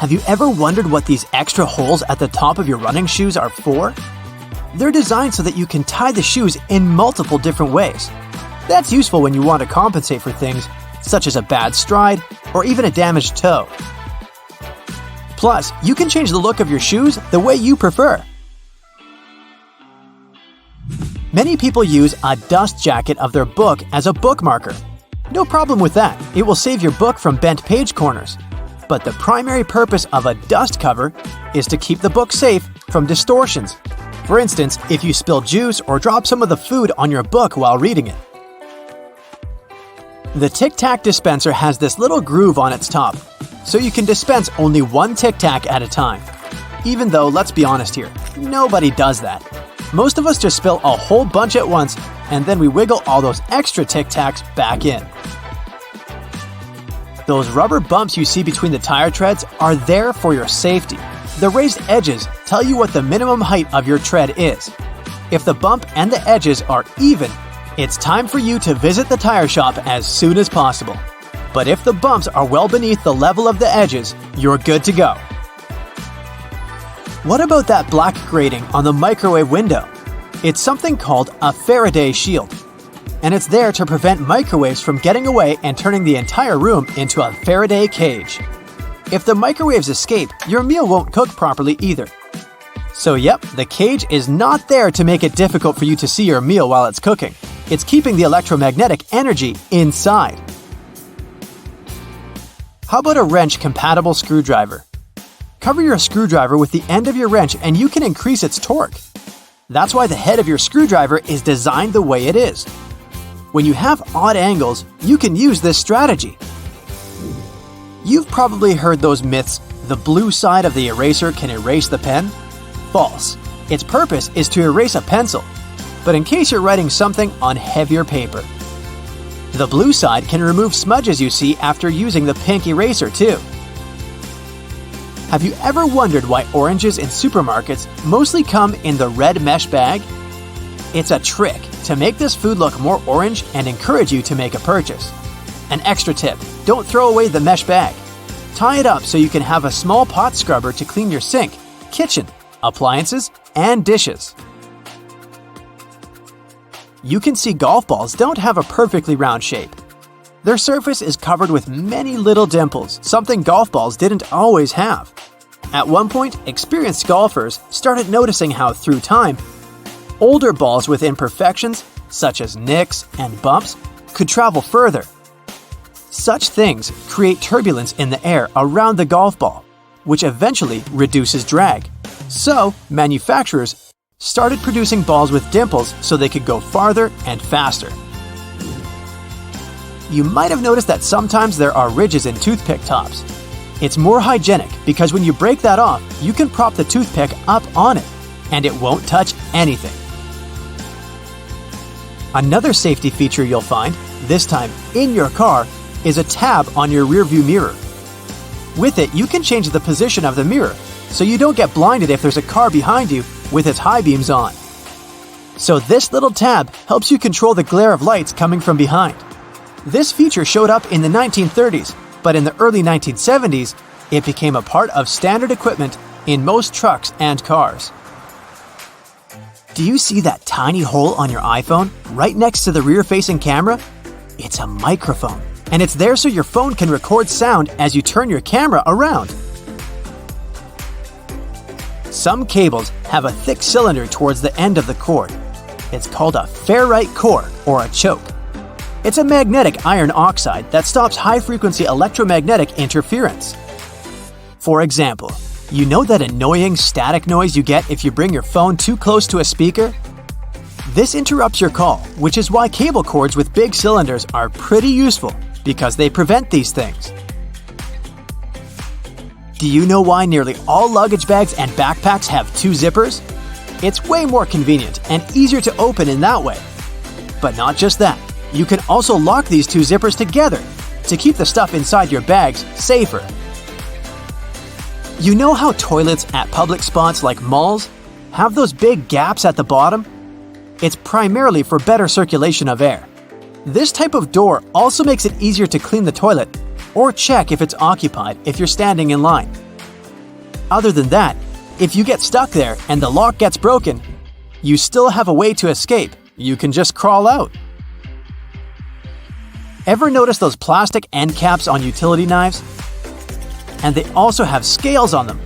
Have you ever wondered what these extra holes at the top of your running shoes are for? They're designed so that you can tie the shoes in multiple different ways. That's useful when you want to compensate for things such as a bad stride or even a damaged toe. Plus, you can change the look of your shoes the way you prefer. Many people use a dust jacket of their book as a bookmarker. No problem with that, it will save your book from bent page corners. But the primary purpose of a dust cover is to keep the book safe from distortions. For instance, if you spill juice or drop some of the food on your book while reading it. The Tic Tac dispenser has this little groove on its top, so you can dispense only one Tic Tac at a time. Even though, let's be honest here, nobody does that. Most of us just spill a whole bunch at once, and then we wiggle all those extra Tic Tacs back in. Those rubber bumps you see between the tire treads are there for your safety. The raised edges tell you what the minimum height of your tread is. If the bump and the edges are even, it's time for you to visit the tire shop as soon as possible. But if the bumps are well beneath the level of the edges, you're good to go. What about that black grating on the microwave window? It's something called a Faraday shield. And it's there to prevent microwaves from getting away and turning the entire room into a Faraday cage. If the microwaves escape, your meal won't cook properly either. So yep, the cage is not there to make it difficult for you to see your meal while it's cooking. It's keeping the electromagnetic energy inside. How about a wrench-compatible screwdriver? Cover your screwdriver with the end of your wrench and you can increase its torque. That's why the head of your screwdriver is designed the way it is. When you have odd angles, you can use this strategy. You've probably heard those myths, the blue side of the eraser can erase the pen? False. Its purpose is to erase a pencil, but in case you're writing something on heavier paper. The blue side can remove smudges you see after using the pink eraser too. Have you ever wondered why oranges in supermarkets mostly come in the red mesh bag? It's a trick to make this food look more orange and encourage you to make a purchase. An extra tip, don't throw away the mesh bag. Tie it up so you can have a small pot scrubber to clean your sink, kitchen, appliances, and dishes. You can see golf balls don't have a perfectly round shape. Their surface is covered with many little dimples, something golf balls didn't always have. At one point, experienced golfers started noticing how, through time, older balls with imperfections, such as nicks and bumps, could travel further. Such things create turbulence in the air around the golf ball, which eventually reduces drag. So, manufacturers started producing balls with dimples so they could go farther and faster. You might have noticed that sometimes there are ridges in toothpick tops. It's more hygienic because when you break that off, you can prop the toothpick up on it, and it won't touch anything. Another safety feature you'll find, this time in your car, is a tab on your rearview mirror. With it, you can change the position of the mirror, so you don't get blinded if there's a car behind you with its high beams on. So this little tab helps you control the glare of lights coming from behind. This feature showed up in the 1930s, but in the early 1970s, it became a part of standard equipment in most trucks and cars. Do you see that tiny hole on your iPhone right next to the rear-facing camera? It's a microphone, and it's there so your phone can record sound as you turn your camera around. Some cables have a thick cylinder towards the end of the cord. It's called a ferrite core or a choke. It's a magnetic iron oxide that stops high-frequency electromagnetic interference. For example, you know that annoying static noise you get if you bring your phone too close to a speaker? This interrupts your call, which is why cable cords with big cylinders are pretty useful because they prevent these things. Do you know why nearly all luggage bags and backpacks have two zippers? It's way more convenient and easier to open in that way. But not just that, you can also lock these two zippers together to keep the stuff inside your bags safer. You know how toilets at public spots like malls have those big gaps at the bottom? It's primarily for better circulation of air. This type of door also makes it easier to clean the toilet or check if it's occupied if you're standing in line. Other than that, if you get stuck there and the lock gets broken, you still have a way to escape. You can just crawl out. Ever notice those plastic end caps on utility knives? And they also have scales on them,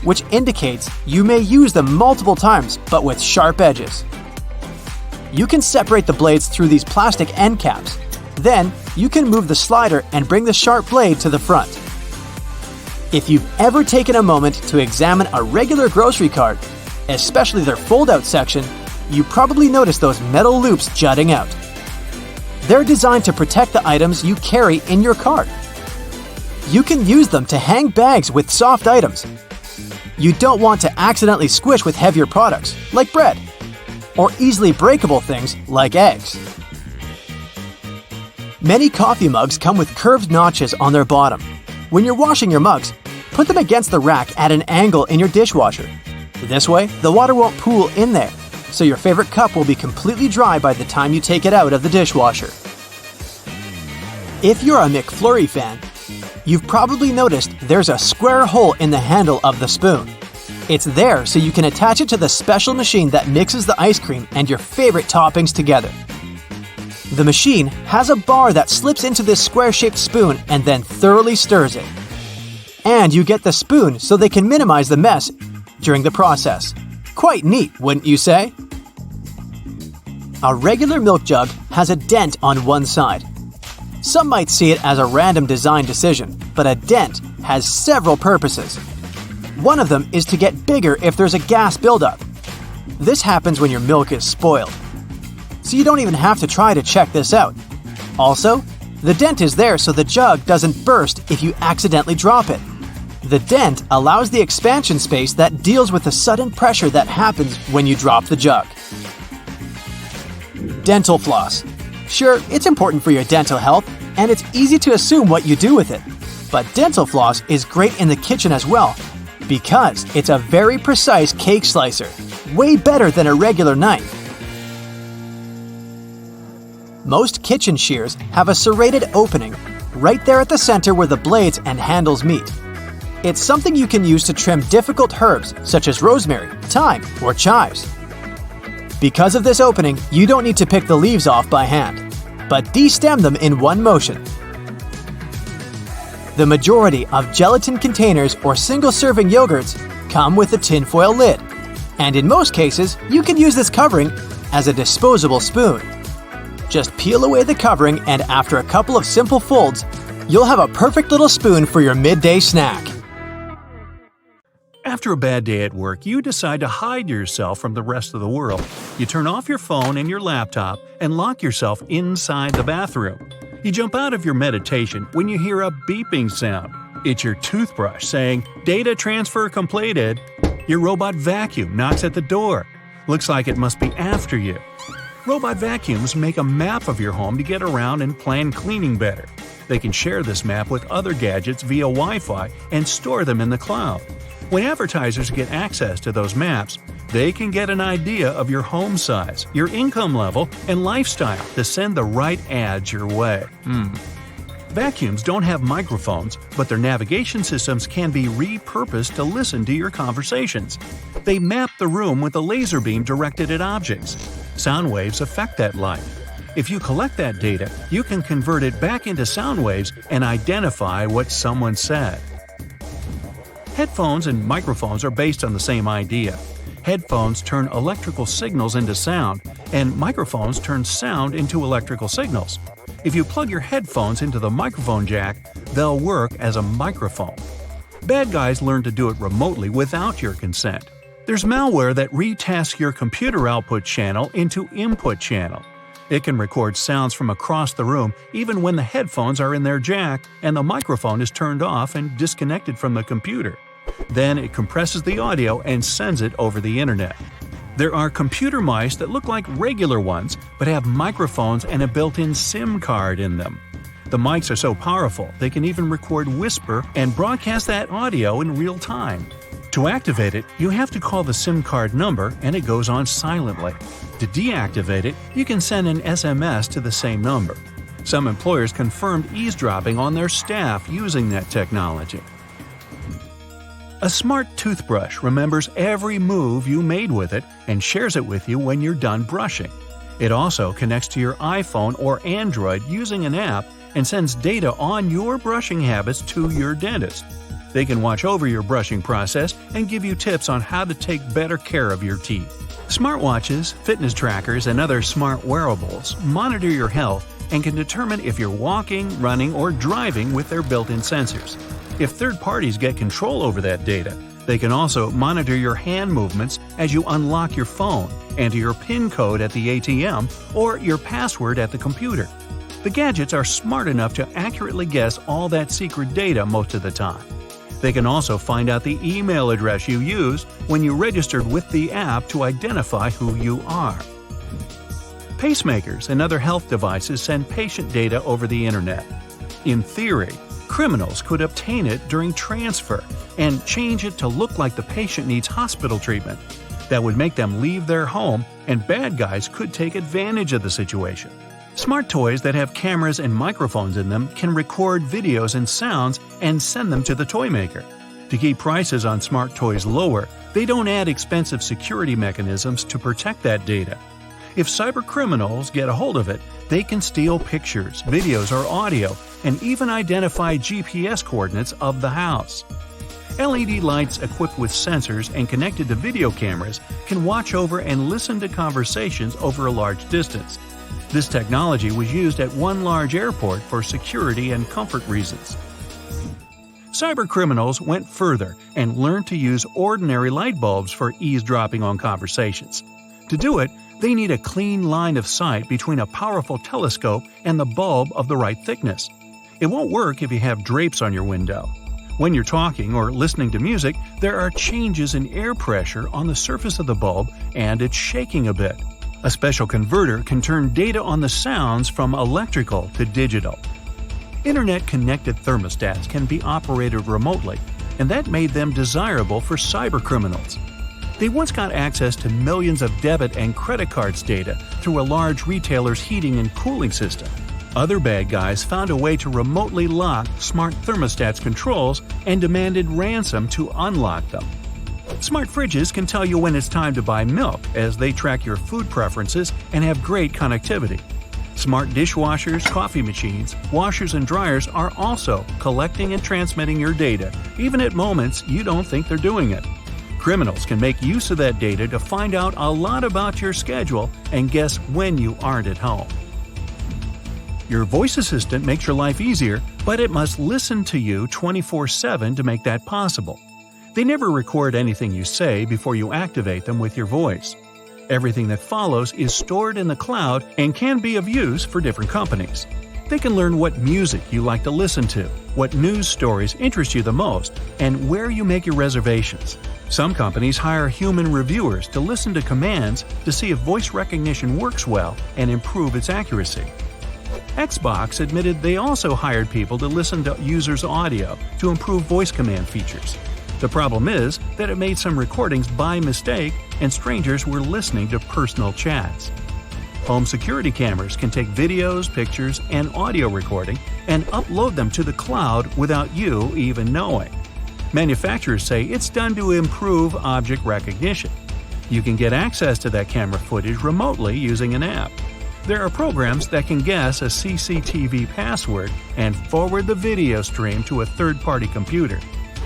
which indicates you may use them multiple times but with sharp edges. You can separate the blades through these plastic end caps. Then, you can move the slider and bring the sharp blade to the front. If you've ever taken a moment to examine a regular grocery cart, especially their fold-out section, you probably notice those metal loops jutting out. They're designed to protect the items you carry in your cart. You can use them to hang bags with soft items. You don't want to accidentally squish with heavier products, like bread, or easily breakable things like eggs. Many coffee mugs come with curved notches on their bottom. When you're washing your mugs, put them against the rack at an angle in your dishwasher. This way, the water won't pool in there, so your favorite cup will be completely dry by the time you take it out of the dishwasher. If you're a McFlurry fan, you've probably noticed there's a square hole in the handle of the spoon. It's there so you can attach it to the special machine that mixes the ice cream and your favorite toppings together. The machine has a bar that slips into this square-shaped spoon and then thoroughly stirs it. And you get the spoon so they can minimize the mess during the process. Quite neat, wouldn't you say? A regular milk jug has a dent on one side. Some might see it as a random design decision, but a dent has several purposes. One of them is to get bigger if there's a gas buildup. This happens when your milk is spoiled. So you don't even have to try to check this out. Also, the dent is there so the jug doesn't burst if you accidentally drop it. The dent allows the expansion space that deals with the sudden pressure that happens when you drop the jug. Dental floss. Sure, it's important for your dental health, and it's easy to assume what you do with it. But dental floss is great in the kitchen as well, because it's a very precise cake slicer, way better than a regular knife. Most kitchen shears have a serrated opening right there at the center where the blades and handles meet. It's something you can use to trim difficult herbs such as rosemary, thyme, or chives. Because of this opening, you don't need to pick the leaves off by hand, but de-stem them in one motion. The majority of gelatin containers or single-serving yogurts come with a tinfoil lid, and in most cases, you can use this covering as a disposable spoon. Just peel away the covering, and after a couple of simple folds, you'll have a perfect little spoon for your midday snack. After a bad day at work, you decide to hide yourself from the rest of the world. You turn off your phone and your laptop and lock yourself inside the bathroom. You jump out of your meditation when you hear a beeping sound. It's your toothbrush saying, "Data transfer completed." Your robot vacuum knocks at the door. Looks like it must be after you. Robot vacuums make a map of your home to get around and plan cleaning better. They can share this map with other gadgets via Wi-Fi and store them in the cloud. When advertisers get access to those maps, they can get an idea of your home size, your income level, and lifestyle to send the right ads your way. Vacuums don't have microphones, but their navigation systems can be repurposed to listen to your conversations. They map the room with a laser beam directed at objects. Sound waves affect that light. If you collect that data, you can convert it back into sound waves and identify what someone said. Headphones and microphones are based on the same idea. Headphones turn electrical signals into sound, and microphones turn sound into electrical signals. If you plug your headphones into the microphone jack, they'll work as a microphone. Bad guys learn to do it remotely without your consent. There's malware that retasks your computer output channel into input channel. It can record sounds from across the room even when the headphones are in their jack and the microphone is turned off and disconnected from the computer. Then it compresses the audio and sends it over the internet. There are computer mice that look like regular ones but have microphones and a built-in SIM card in them. The mics are so powerful they can even record whisper and broadcast that audio in real time. To activate it, you have to call the SIM card number and it goes on silently. To deactivate it, you can send an SMS to the same number. Some employers confirmed eavesdropping on their staff using that technology. A smart toothbrush remembers every move you made with it and shares it with you when you're done brushing. It also connects to your iPhone or Android using an app and sends data on your brushing habits to your dentist. They can watch over your brushing process and give you tips on how to take better care of your teeth. Smartwatches, fitness trackers, and other smart wearables monitor your health and can determine if you're walking, running, or driving with their built-in sensors. If third parties get control over that data, they can also monitor your hand movements as you unlock your phone, enter your PIN code at the ATM, or your password at the computer. The gadgets are smart enough to accurately guess all that secret data most of the time. They can also find out the email address you used when you registered with the app to identify who you are. Pacemakers and other health devices send patient data over the internet. In theory, criminals could obtain it during transfer and change it to look like the patient needs hospital treatment. That would make them leave their home, and bad guys could take advantage of the situation. Smart toys that have cameras and microphones in them can record videos and sounds and send them to the toy maker. To keep prices on smart toys lower, they don't add expensive security mechanisms to protect that data. If cybercriminals get a hold of it, they can steal pictures, videos, or audio, and even identify GPS coordinates of the house. LED lights equipped with sensors and connected to video cameras can watch over and listen to conversations over a large distance. This technology was used at one large airport for security and comfort reasons. Cybercriminals went further and learned to use ordinary light bulbs for eavesdropping on conversations. To do it, they need a clean line of sight between a powerful telescope and the bulb of the right thickness. It won't work if you have drapes on your window. When you're talking or listening to music, there are changes in air pressure on the surface of the bulb and it's shaking a bit. A special converter can turn data on the sounds from electrical to digital. Internet-connected thermostats can be operated remotely, and that made them desirable for cybercriminals. They once got access to millions of debit and credit cards data through a large retailer's heating and cooling system. Other bad guys found a way to remotely lock smart thermostats' controls and demanded ransom to unlock them. Smart fridges can tell you when it's time to buy milk as they track your food preferences and have great connectivity. Smart dishwashers, coffee machines, washers, and dryers are also collecting and transmitting your data, even at moments you don't think they're doing it. Criminals can make use of that data to find out a lot about your schedule and guess when you aren't at home. Your voice assistant makes your life easier, but it must listen to you 24/7 to make that possible. They never record anything you say before you activate them with your voice. Everything that follows is stored in the cloud and can be of use for different companies. They can learn what music you like to listen to, what news stories interest you the most, and where you make your reservations. Some companies hire human reviewers to listen to commands to see if voice recognition works well and improve its accuracy. Xbox admitted they also hired people to listen to users' audio to improve voice command features. The problem is that it made some recordings by mistake and strangers were listening to personal chats. Home security cameras can take videos, pictures, and audio recording and upload them to the cloud without you even knowing. Manufacturers say it's done to improve object recognition. You can get access to that camera footage remotely using an app. There are programs that can guess a CCTV password and forward the video stream to a third-party computer.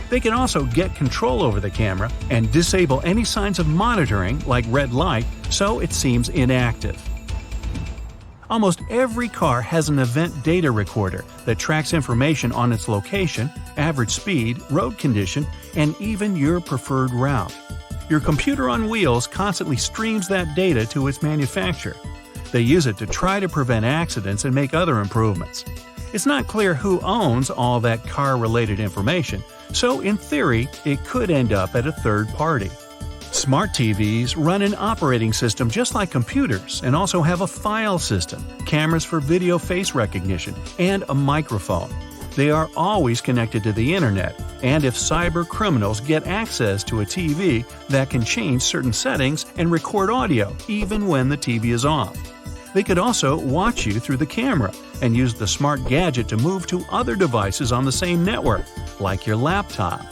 They can also get control over the camera and disable any signs of monitoring, like red light, so it seems inactive. Almost every car has an event data recorder that tracks information on its location, average speed, road condition, and even your preferred route. Your computer on wheels constantly streams that data to its manufacturer. They use it to try to prevent accidents and make other improvements. It's not clear who owns all that car-related information, so in theory, it could end up at a third party. Smart TVs run an operating system just like computers and also have a file system, cameras for video face recognition, and a microphone. They are always connected to the internet, and if cyber criminals get access to a TV, that can change certain settings and record audio even when the TV is off. They could also watch you through the camera and use the smart gadget to move to other devices on the same network, like your laptop.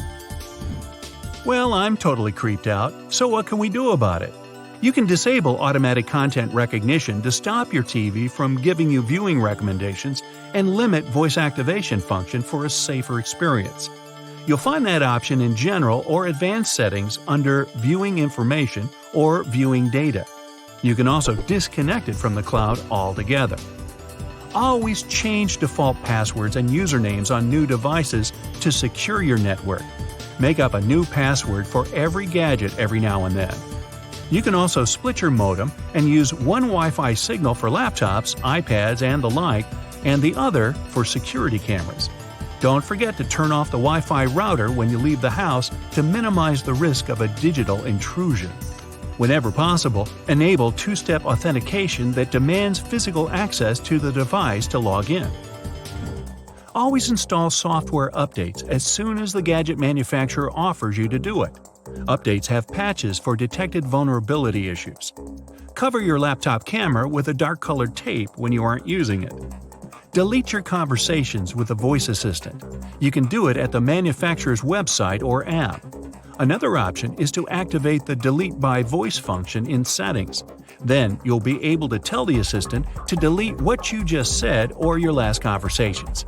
Well, I'm totally creeped out, so what can we do about it? You can disable automatic content recognition to stop your TV from giving you viewing recommendations and limit voice activation function for a safer experience. You'll find that option in General or Advanced settings under Viewing Information or Viewing Data. You can also disconnect it from the cloud altogether. Always change default passwords and usernames on new devices to secure your network. Make up a new password for every gadget every now and then. You can also split your modem and use one Wi-Fi signal for laptops, iPads, and the like, and the other for security cameras. Don't forget to turn off the Wi-Fi router when you leave the house to minimize the risk of a digital intrusion. Whenever possible, enable two-step authentication that demands physical access to the device to log in. Always install software updates as soon as the gadget manufacturer offers you to do it. Updates have patches for detected vulnerability issues. Cover your laptop camera with a dark-colored tape when you aren't using it. Delete your conversations with the voice assistant. You can do it at the manufacturer's website or app. Another option is to activate the Delete by Voice function in Settings. Then you'll be able to tell the assistant to delete what you just said or your last conversations.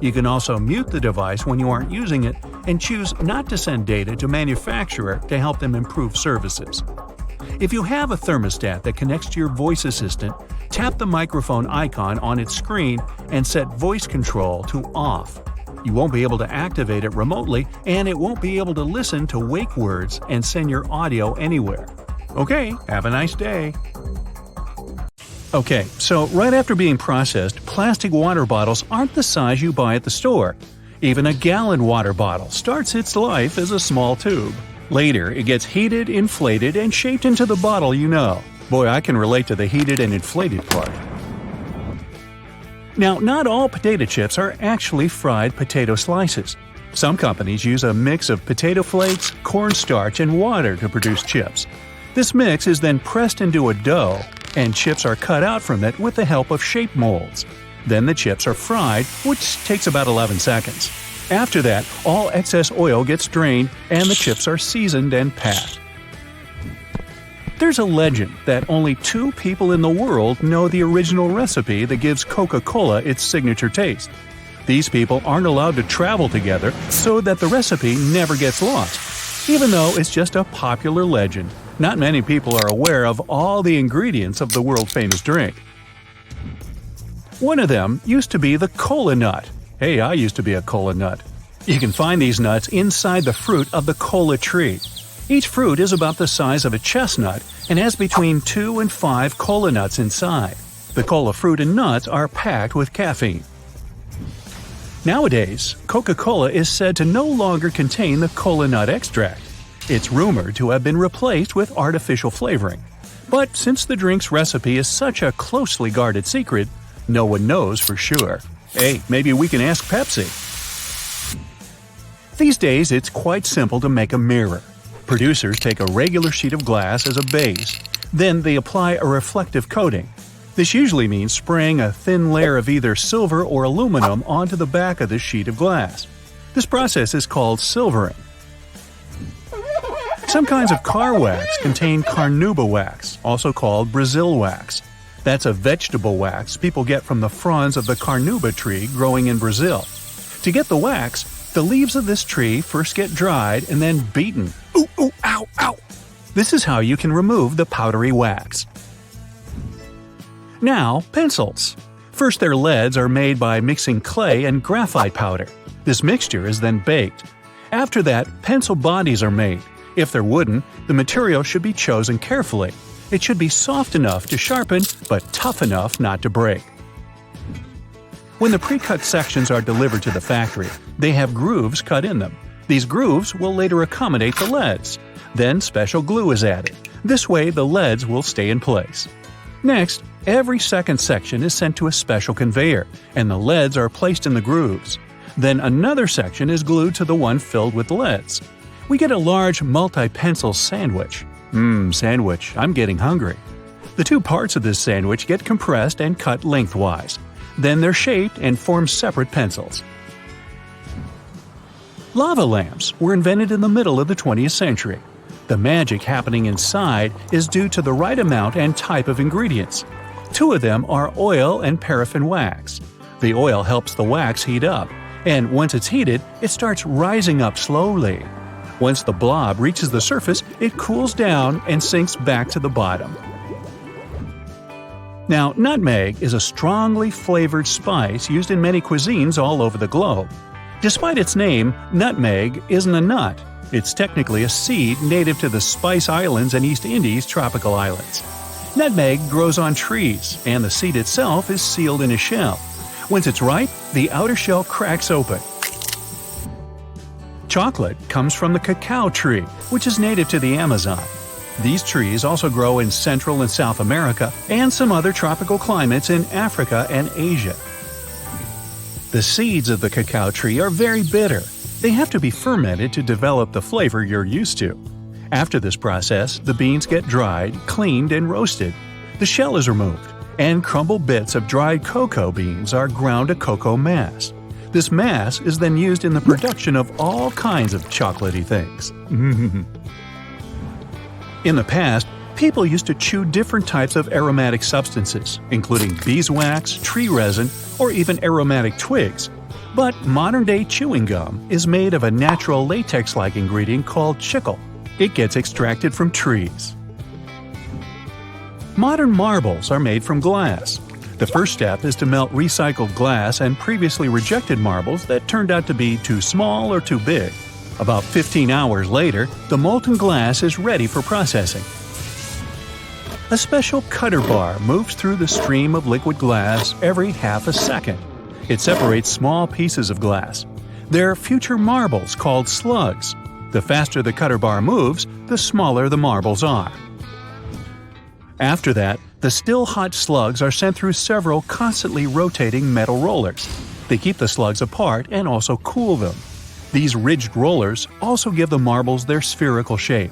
You can also mute the device when you aren't using it and choose not to send data to manufacturer to help them improve services. If you have a thermostat that connects to your voice assistant, tap the microphone icon on its screen and set voice control to off. You won't be able to activate it remotely, and it won't be able to listen to wake words and send your audio anywhere. Okay, have a nice day. Okay, so right after being processed, plastic water bottles aren't the size you buy at the store. Even a gallon water bottle starts its life as a small tube. Later, it gets heated, inflated, and shaped into the bottle you know. Boy, I can relate to the heated and inflated part. Now, not all potato chips are actually fried potato slices. Some companies use a mix of potato flakes, cornstarch, and water to produce chips. This mix is then pressed into a dough, and chips are cut out from it with the help of shape molds. Then the chips are fried, which takes about 11 seconds. After that, all excess oil gets drained and the chips are seasoned and packed. There's a legend that only 2 people in the world know the original recipe that gives Coca-Cola its signature taste. These people aren't allowed to travel together so that the recipe never gets lost. Even though it's just a popular legend, not many people are aware of all the ingredients of the world-famous drink. One of them used to be the cola nut. Hey, I used to be a cola nut. You can find these nuts inside the fruit of the cola tree. Each fruit is about the size of a chestnut and has between 2 and 5 cola nuts inside. The cola fruit and nuts are packed with caffeine. Nowadays, Coca-Cola is said to no longer contain the cola nut extract. It's rumored to have been replaced with artificial flavoring. But since the drink's recipe is such a closely guarded secret, no one knows for sure. Hey, maybe we can ask Pepsi. These days, it's quite simple to make a mirror. Producers take a regular sheet of glass as a base. Then they apply a reflective coating. This usually means spraying a thin layer of either silver or aluminum onto the back of the sheet of glass. This process is called silvering. Some kinds of car wax contain carnauba wax, also called Brazil wax. That's a vegetable wax people get from the fronds of the carnauba tree growing in Brazil. To get the wax, the leaves of this tree first get dried and then beaten. Ooh, ooh, ow, ow! This is how you can remove the powdery wax. Now, pencils. First, their leads are made by mixing clay and graphite powder. This mixture is then baked. After that, pencil bodies are made. If they're wooden, the material should be chosen carefully. It should be soft enough to sharpen, but tough enough not to break. When the pre-cut sections are delivered to the factory, they have grooves cut in them. These grooves will later accommodate the leads. Then special glue is added. This way the leads will stay in place. Next, every second section is sent to a special conveyor, and the leads are placed in the grooves. Then another section is glued to the one filled with leads. We get a large multi-pencil sandwich. Sandwich, I'm getting hungry. The 2 parts of this sandwich get compressed and cut lengthwise. Then they're shaped and form separate pencils. Lava lamps were invented in the middle of the 20th century. The magic happening inside is due to the right amount and type of ingredients. Two of them are oil and paraffin wax. The oil helps the wax heat up, and once it's heated, it starts rising up slowly. Once the blob reaches the surface, it cools down and sinks back to the bottom. Now, nutmeg is a strongly flavored spice used in many cuisines all over the globe. Despite its name, nutmeg isn't a nut. It's technically a seed native to the Spice Islands and East Indies tropical islands. Nutmeg grows on trees, and the seed itself is sealed in a shell. Once it's ripe, the outer shell cracks open. Chocolate comes from the cacao tree, which is native to the Amazon. These trees also grow in Central and South America and some other tropical climates in Africa and Asia. The seeds of the cacao tree are very bitter. They have to be fermented to develop the flavor you're used to. After this process, the beans get dried, cleaned, and roasted. The shell is removed, and crumbled bits of dried cocoa beans are ground to cocoa mass. This mass is then used in the production of all kinds of chocolatey things. In the past, people used to chew different types of aromatic substances, including beeswax, tree resin, or even aromatic twigs. But modern-day chewing gum is made of a natural latex-like ingredient called chicle. It gets extracted from trees. Modern marbles are made from glass. The first step is to melt recycled glass and previously rejected marbles that turned out to be too small or too big. About 15 hours later, the molten glass is ready for processing. A special cutter bar moves through the stream of liquid glass every half a second. It separates small pieces of glass. They're future marbles called slugs. The faster the cutter bar moves, the smaller the marbles are. After that, the still hot slugs are sent through several constantly rotating metal rollers. They keep the slugs apart and also cool them. These ridged rollers also give the marbles their spherical shape.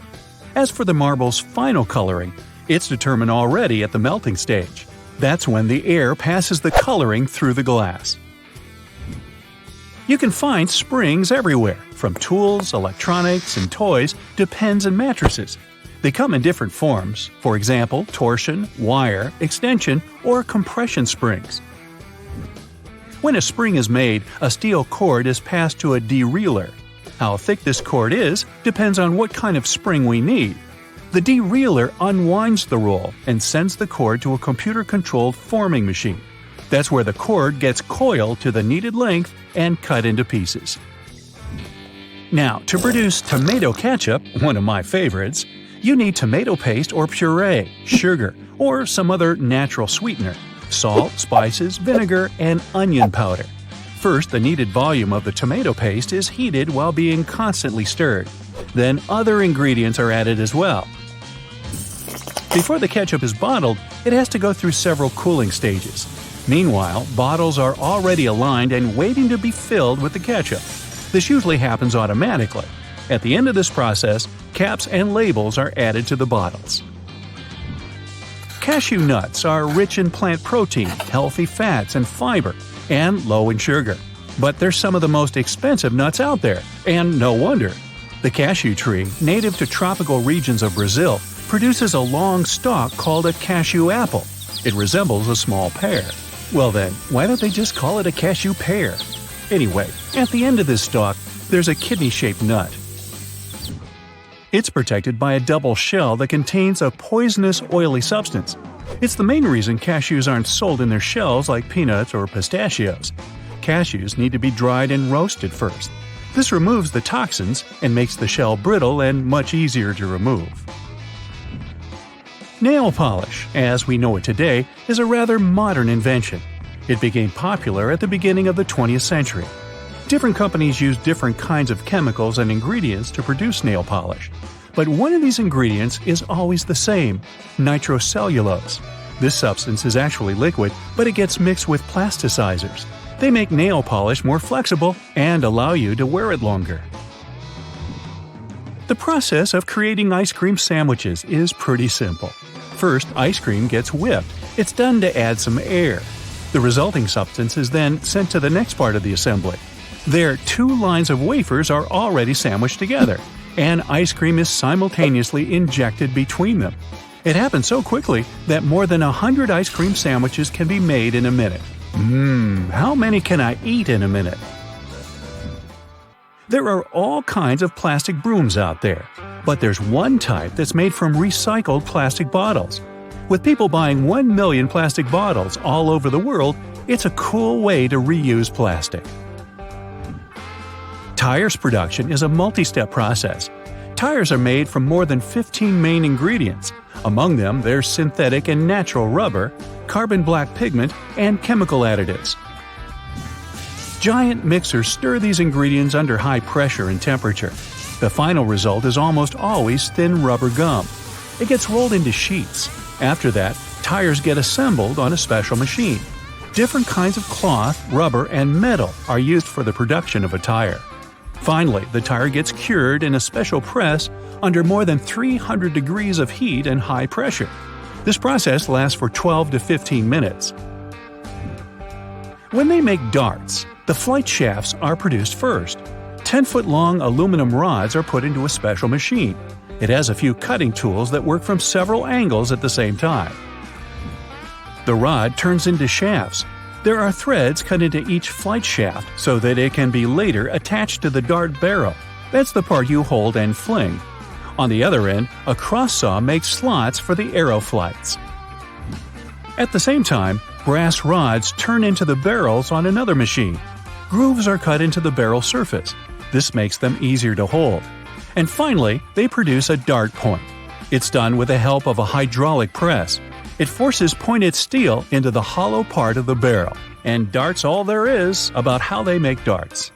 As for the marble's final coloring, it's determined already at the melting stage. That's when the air passes the coloring through the glass. You can find springs everywhere, from tools, electronics, and toys to pens and mattresses. They come in different forms, for example, torsion, wire, extension, or compression springs. When a spring is made, a steel cord is passed to a dereeler. How thick this cord is depends on what kind of spring we need. The dereeler unwinds the roll and sends the cord to a computer-controlled forming machine. That's where the cord gets coiled to the needed length and cut into pieces. Now, to produce tomato ketchup, one of my favorites, you need tomato paste or puree, sugar, or some other natural sweetener, salt, spices, vinegar, and onion powder. First, the needed volume of the tomato paste is heated while being constantly stirred. Then other ingredients are added as well. Before the ketchup is bottled, it has to go through several cooling stages. Meanwhile, bottles are already aligned and waiting to be filled with the ketchup. This usually happens automatically. At the end of this process, caps and labels are added to the bottles. Cashew nuts are rich in plant protein, healthy fats and fiber, and low in sugar. But they're some of the most expensive nuts out there, and no wonder. The cashew tree, native to tropical regions of Brazil, produces a long stalk called a cashew apple. It resembles a small pear. Well then, why don't they just call it a cashew pear? Anyway, at the end of this stalk, there's a kidney-shaped nut. It's protected by a double shell that contains a poisonous oily substance. It's the main reason cashews aren't sold in their shells like peanuts or pistachios. Cashews need to be dried and roasted first. This removes the toxins and makes the shell brittle and much easier to remove. Nail polish, as we know it today, is a rather modern invention. It became popular at the beginning of the 20th century. Different companies use different kinds of chemicals and ingredients to produce nail polish. But one of these ingredients is always the same: nitrocellulose. This substance is actually liquid, but it gets mixed with plasticizers. They make nail polish more flexible and allow you to wear it longer. The process of creating ice cream sandwiches is pretty simple. First, ice cream gets whipped. It's done to add some air. The resulting substance is then sent to the next part of the assembly. There, two lines of wafers are already sandwiched together, and ice cream is simultaneously injected between them. It happens so quickly that more than 100 ice cream sandwiches can be made in a minute. How many can I eat in a minute? There are all kinds of plastic brooms out there, but there's one type that's made from recycled plastic bottles. With people buying 1 million plastic bottles all over the world, it's a cool way to reuse plastic. Tires production is a multi-step process. Tires are made from more than 15 main ingredients. Among them, there's synthetic and natural rubber, carbon black pigment, and chemical additives. Giant mixers stir these ingredients under high pressure and temperature. The final result is almost always thin rubber gum. It gets rolled into sheets. After that, tires get assembled on a special machine. Different kinds of cloth, rubber, and metal are used for the production of a tire. Finally, the tire gets cured in a special press under more than 300 degrees of heat and high pressure. This process lasts for 12 to 15 minutes. When they make darts, the flight shafts are produced first. 10-foot-long aluminum rods are put into a special machine. It has a few cutting tools that work from several angles at the same time. The rod turns into shafts. There are threads cut into each flight shaft so that it can be later attached to the dart barrel. That's the part you hold and fling. On the other end, a cross saw makes slots for the arrow flights. At the same time, brass rods turn into the barrels on another machine. Grooves are cut into the barrel surface. This makes them easier to hold. And finally, they produce a dart point. It's done with the help of a hydraulic press. It forces pointed steel into the hollow part of the barrel. And dart's all there is about how they make darts.